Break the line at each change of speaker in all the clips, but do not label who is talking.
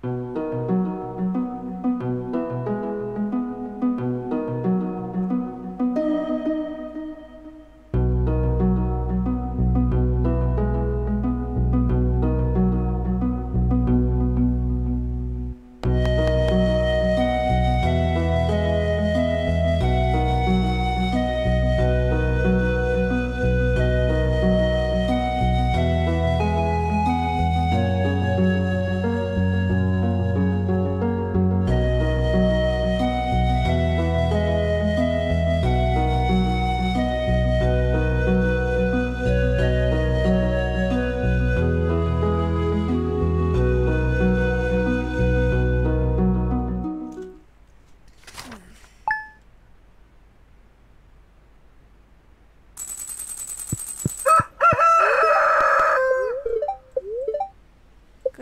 Good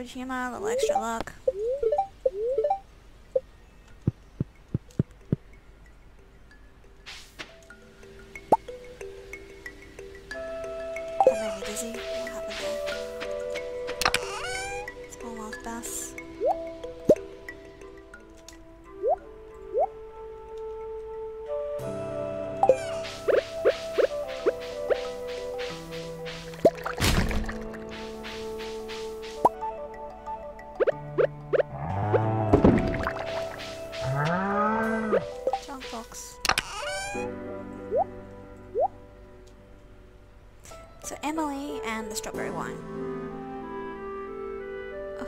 humor, a little extra luck. That made me dizzy. What happened there? Small mouth bass. So Emily and the strawberry wine. Oh.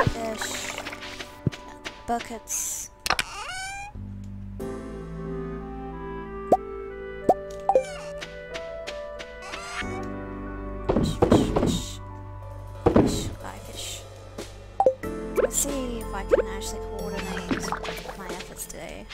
Fish. Buckets. Fish, fish, fish. Fish, buy fish. Let's see if I can actually coordinate my efforts today.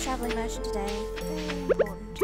Traveling merchant today. Very important.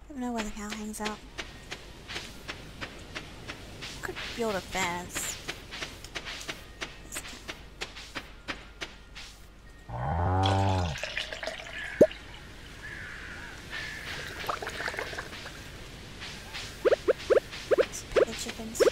I don't know where the cow hangs out. Could build a fence. The chickens.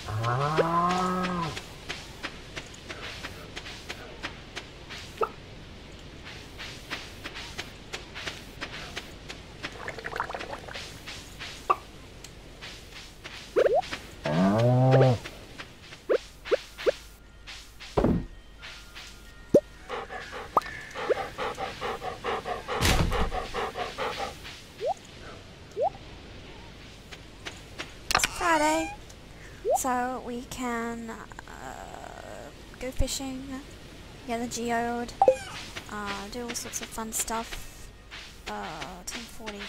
Friday, so we can go fishing, get the geode, do all sorts of fun stuff. 10:40.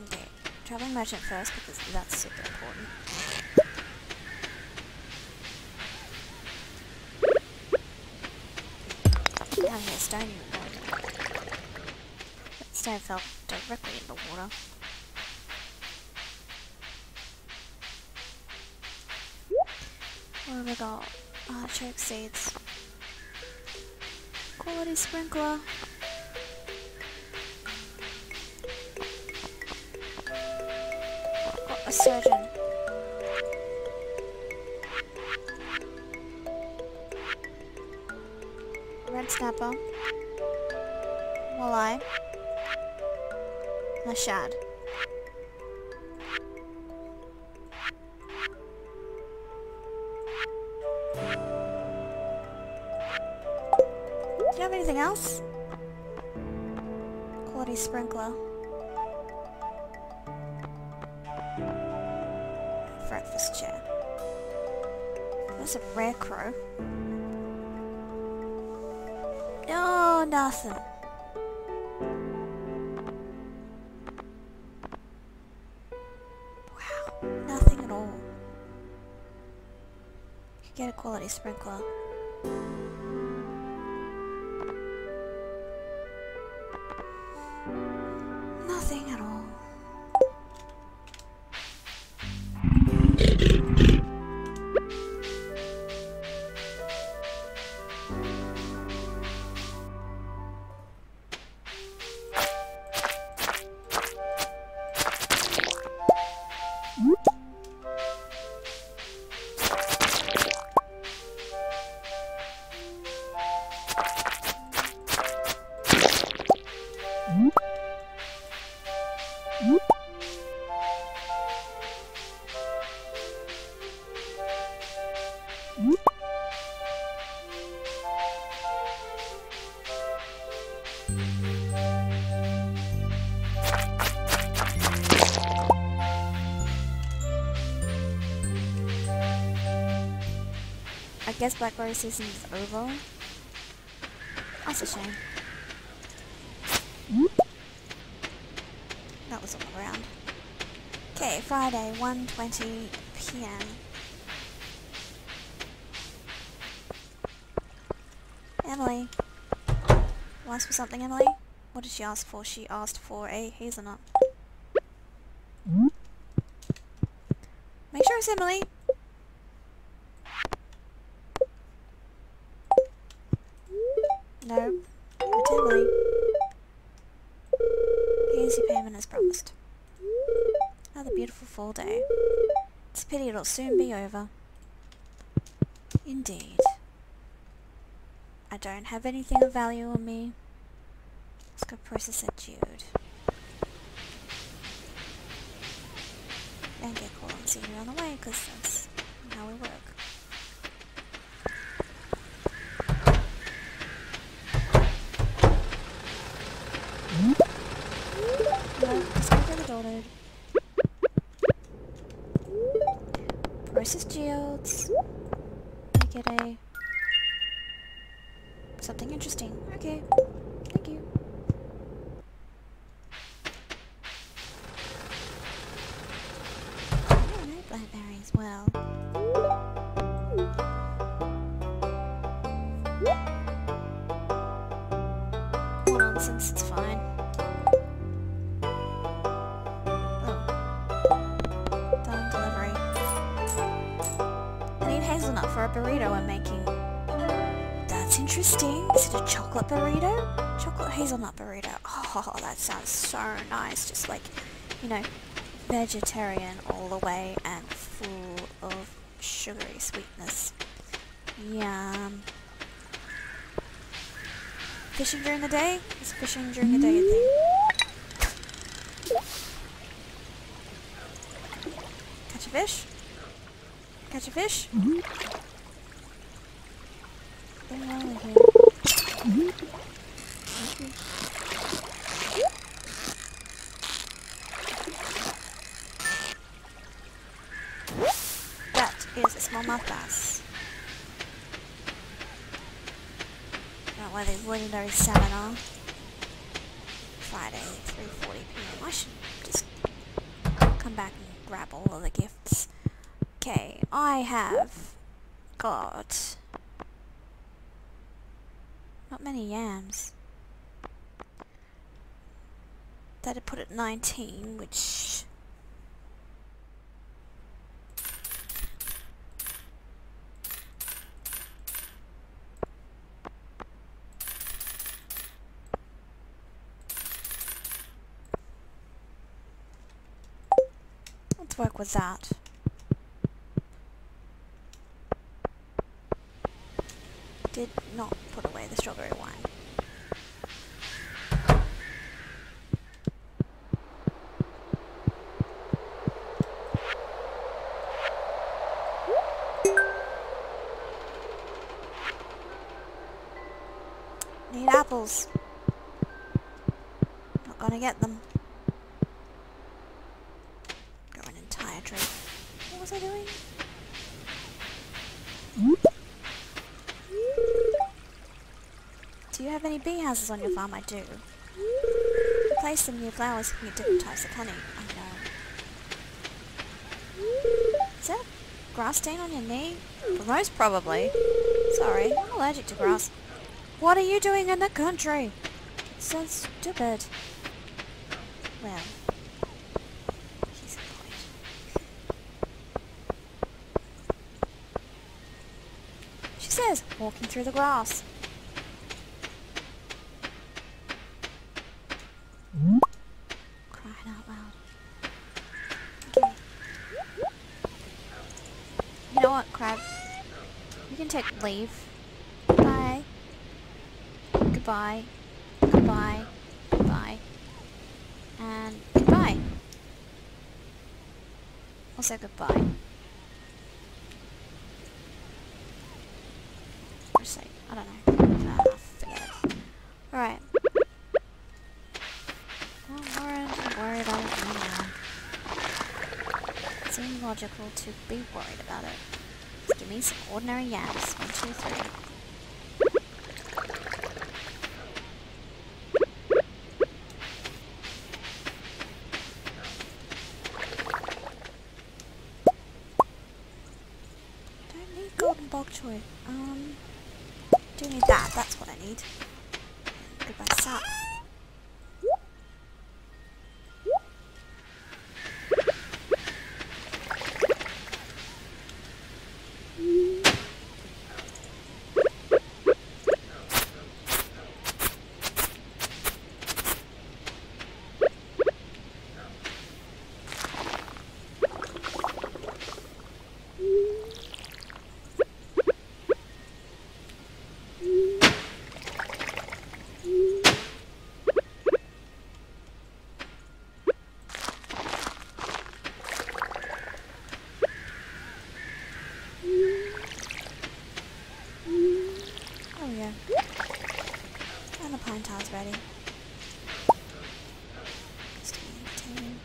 Okay, traveling merchant first because that's super important. Down here, stone. That stone fell directly in the water. What have we got? Choke seeds. Quality sprinkler. Got a surgeon. Red snapper. Walleye. And a shad. Do you have anything else? Quality sprinkler. Breakfast chair. That's a rare crow. No, nothing. Wow, nothing at all. You could get a quality sprinkler. Nothing at all. I guess blackberry season is over. That's a shame. That was all around. Okay, Friday, 1:20 PM. Emily. You asked for something, Emily? What did she ask for? She asked for a hazelnut. Make sure it's Emily. No, it's Emily. Here's your payment as promised. Another beautiful fall day. It's a pity it'll soon be over. Indeed. I don't have anything of value on me. Let's go process that Jude. And get called on senior on the way, because that's how we work. No, just go through the door, dude. Process geodes. Make it a... something interesting. Okay. Thank you. No blackberry as well. Oh, nonsense, it's fine. Hazelnut for a burrito I'm making. That's interesting. Is it a chocolate burrito? Chocolate hazelnut burrito. Oh, that sounds so nice. Just like, you know, vegetarian all the way and full of sugary sweetness. Yum. Fishing during the day? Is fishing during the day a thing? Catch a fish? Catch a fish? Bring it over here. That is a smallmouth bass. out where these legendary salmon are. Friday, 3:40 PM. I should just come back and grab all of the gifts. Okay, I have got not many yams. That'd put it 19, which let's work with that. Did not put away the strawberry wine. Need apples. Not gonna get them. Grow an entire tree. What was I doing? Do you have any bee houses on your farm? I do. Place some new flowers and get different types of honey. I know. Is that grass stain on your knee? Most probably. Sorry, I'm allergic to grass. What are you doing in the country? So stupid. Well, she's employed. She says, walking through the grass. Crying out loud. Okay. You know what, Crab? You can take leave. Bye. Goodbye. Goodbye. Goodbye. And goodbye. Also goodbye. Just say, I don't know. Forget it. Alright. Well, Lauren, I'm worried about it now. It seems logical to be worried about it. Just give me some ordinary yams. 1, 2, 3. Golden bok choy. Do need that. That's what I need. Goodbye, sap. And the pine tile's ready. Just maintain.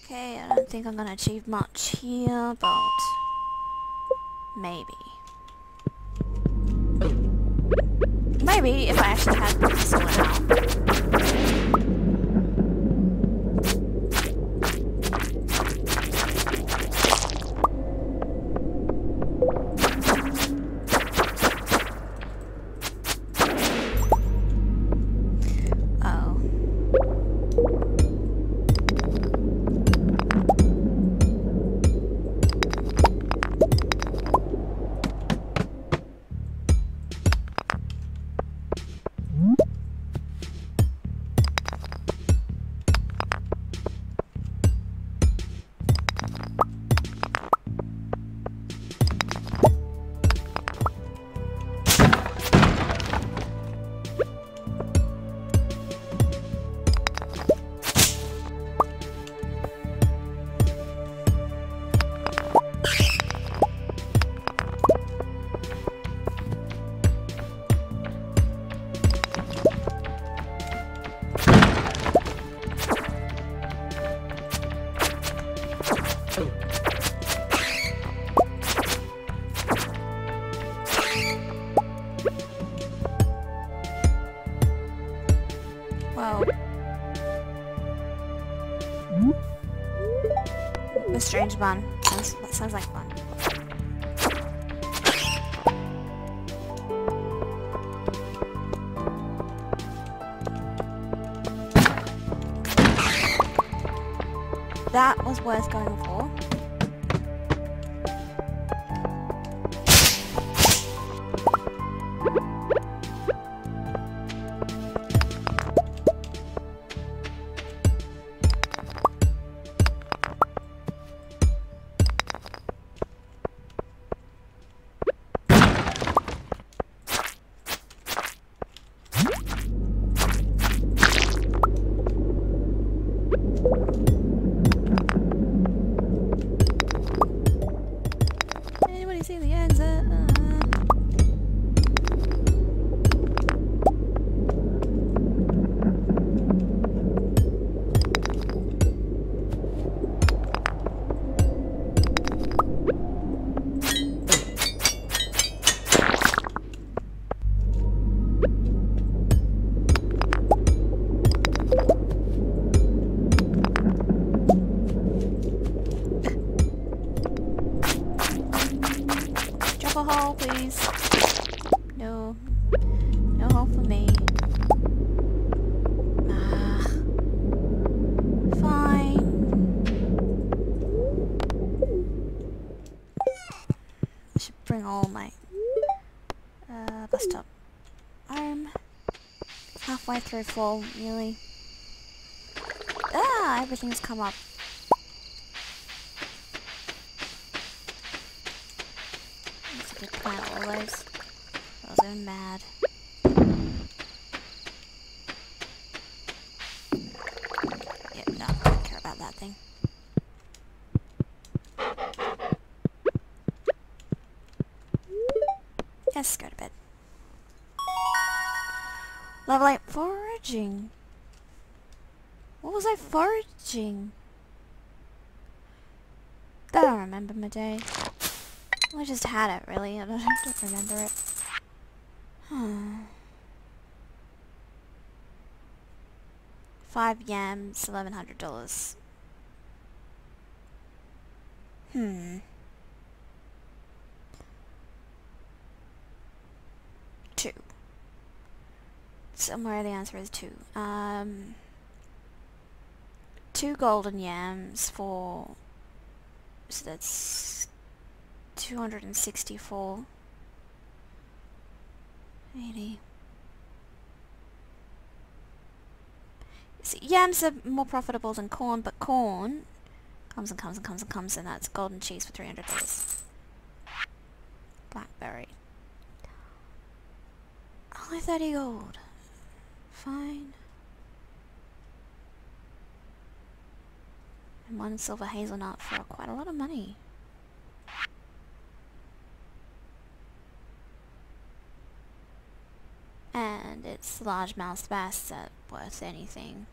Okay, I don't think I'm gonna achieve much here, but maybe. Maybe if I actually had this sorted out. A strange bun. That sounds like fun. That was worth going for. Anybody see the exit? Drop a hole, please. No. No hole for me. Ah. Fine. I should bring all my bus stop home. Halfway through fall, nearly. Ah, everything's come up. Let's just plant all those. Those are mad. Yep, no, I don't care about that thing. Yes, go to bed. Level 8 foraging. What was I foraging? I don't remember my day. I just had it, really. I don't remember it. 5 yams, $1,100. 2. Somewhere the answer is 2. 2 golden yams for... So that's 264. 80. See, yams are more profitable than corn, but corn comes and comes and comes and comes, and that's golden cheese for $300. Blackberry. Only 30 gold. Fine. And 1 silver hazelnut for quite a lot of money. And it's largemouth bass that worth anything.